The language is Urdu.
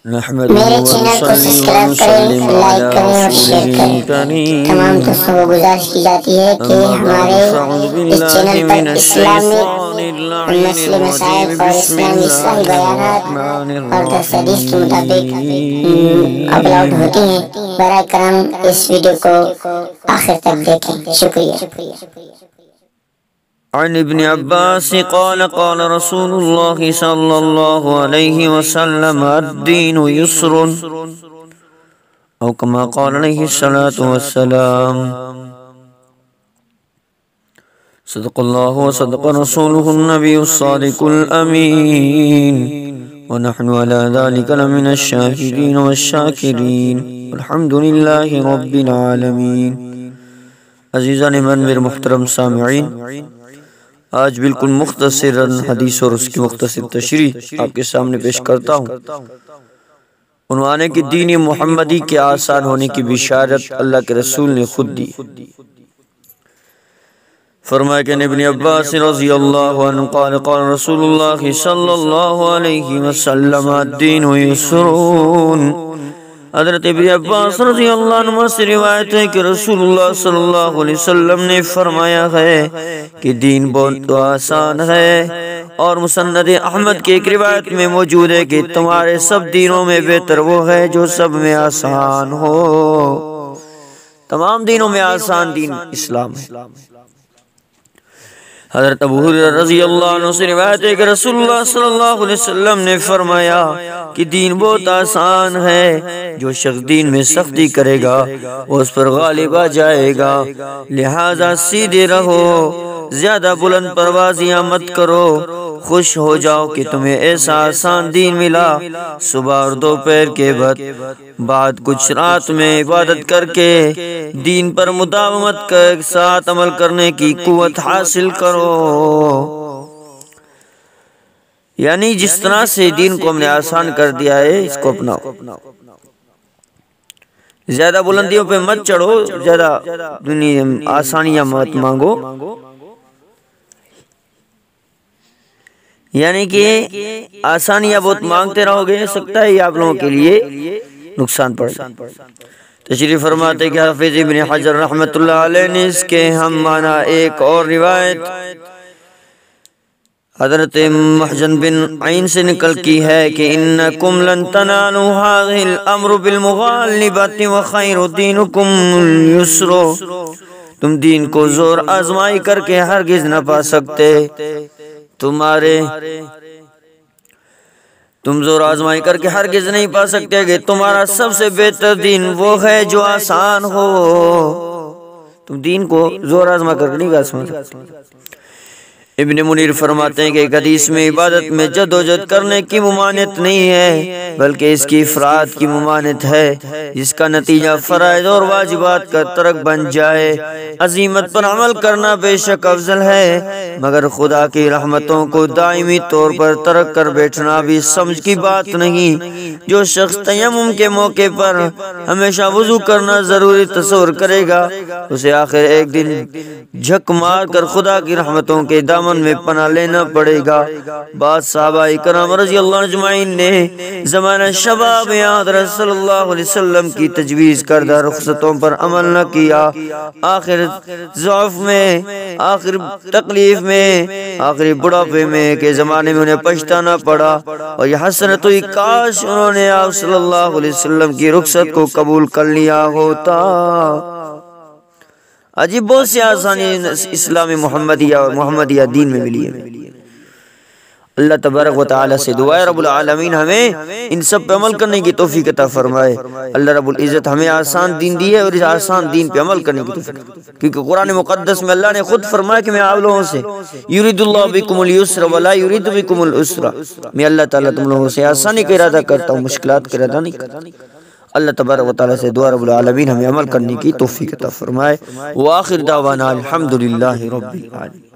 میرے چینل کو سبسکرائب کریں، لائک کریں اور شیئر کریں۔ تمام دوستوں کو گزارش کی جاتی ہے کہ ہمارے اس چینل پر اسلامی مسئلے مسائل اور اسلامی بیانات اور دس حدیث کے مطابق اپلوڈ ہوتی ہیں۔ براہ کرم اس ویڈیو کو آخر تک دیکھیں۔ شکریہ۔ عن ابن عباس قال قال رسول الله صلى الله عليه وسلم الدين يسر أو كما قال عليه الصلاة والسلام صدق الله وصدق رسوله النبي الصادق الأمين ونحن على ذلك لمن الشاهدين والشاكرين والحمد لله رب العالمين۔ عزیزان منور محترم سامعین، آج بالکل مختصر حدیث اور اس کی مختصر تشریح آپ کے سامنے پیش کرتا ہوں۔ عنوان ہے کہ دین محمدی کے آسان ہونے کی بشارت اللہ کے رسول نے خود دی۔ فرمایا کہ ابن عباس رضی اللہ عنہ قال قال رسول اللہ صلی اللہ علیہ وسلم الدین یسرون۔ حضرت ابن عباس رضی اللہ عنہ سے روایت ہے کہ رسول اللہ صلی اللہ علیہ وسلم نے فرمایا ہے کہ دین بہت آسان ہے، اور مسند احمد کی ایک روایت میں موجود ہے کہ تمہارے سب دینوں میں بہتر وہ ہے جو سب میں آسان ہو۔ تمام دینوں میں آسان دین اسلام ہے۔ حضرت ابو ہریرہ رضی اللہ عنہ سے روایت ہے کہ رسول اللہ صلی اللہ علیہ وسلم نے فرمایا کہ دین بہت آسان ہے، جو شخص دین میں سختی کرے گا وہ اس پر غالب آ جائے گا، لہذا سیدھے رہو، زیادہ بلند پروازیاں مت کرو، خوش ہو جاؤ کہ تمہیں ایسا آسان دین ملا۔ صبح اور دوپہر کے بعد کچھ رات میں عبادت کر کے دین پر مداومت کے ساتھ عمل کرنے کی قوت حاصل کرو۔ یعنی جس طرح سے دین کو ہم نے آسان کر دیا ہے، اس کو اپناؤ، زیادہ بلندیوں پہ مت چڑھو، زیادہ دنیا آسانیاں مت مانگو، یعنی کہ آسانیاں بہت مانگتے رہو گے، سکتا ہے یہ آپ لوگوں کے لیے نقصان پڑے۔ تشریف فرماتے کہ حافظ ابن حجر رحمۃ اللہ علیہ نے اس کے ہم معنی ایک اور روایت حضرت محجن بن عین سے نکل کی ہے کہ انکم لن تنالوا هذه الامر بالمغالبۃ وخیر دینکم اليسر۔ تم دین کو زور آزمائی کر کے ہرگز نہ پا سکتے، تم زور آزمائی کر کے ہرگز نہیں پا سکتے کہ تمہارا سب سے بہتر دین وہ ہے جو آسان ہو۔ تم دین کو زور آزما کر کے نہیں پا سکتے۔ ابن منیر فرماتے ہیں کہ ایک حدیث میں عبادت میں جد و جہد کرنے کی ممانعت نہیں ہے، بلکہ اس کی افراد کی ممانعت ہے، جس کا نتیجہ فرائض اور واجبات کا ترک بن جائے۔ عزیمت پر عمل کرنا بے شک افضل ہے، مگر خدا کی رحمتوں کو دائمی طور پر ترک کر بیٹھنا بھی سمجھ کی بات نہیں۔ جو شخص تیمم کے موقع پر ہمیشہ وضو کرنا ضروری تصور کرے گا، اسے آخر ایک دن جھک مار کر خدا کی رحمتوں کے دامن میں پناہ لینا پڑے گا۔ بعض صحابہ کرام رضی اللہ عنہ اجمعین نے زمانہ شباب حضرت صلی اللہ علیہ وسلم کی تجویز کردہ رخصتوں پر عمل نہ کیا، آخر ضعف میں، آخر تکلیف میں، آخری بڑھاپے میں کے زمانے میں انہیں پچھتانا پڑا، اور یہ حسرت ہوئی کاش انہوں نے آپ صلی اللہ علیہ وسلم کی رخصت کو قبول کر لیا ہوتا۔ عجیب بہت سی آسانی اسلام محمدیہ اور محمدیہ دین میں ملی ہے۔ اللہ تبارک و تعالی سے دعا ہے رب العالمین ہمیں ان سب پہ عمل کرنے کی توفیق عطا فرمائے۔ اللہ رب العزت ہمیں آسان دین دی ہے، اور اس آسان دین پہ عمل کرنے کی توفیق، کیونکہ قرآن مقدس میں اللہ نے خود فرمایا کہ میں آپ لوگوں سے یرید اللہ بکم اليسر ولا یرید بکم العسر، میں اللہ تعالیٰ تم لوگوں سے آسانی کا ارادہ کرتا ہوں، مشکلات کا ارادہ نہیں کرتا۔ اللہ تبارک و تعالی سے دعا رب العالمین ہمیں عمل کرنے کی توفیق عطا فرمائے۔ وآخر دعوانا الحمدللہ رب العالمین۔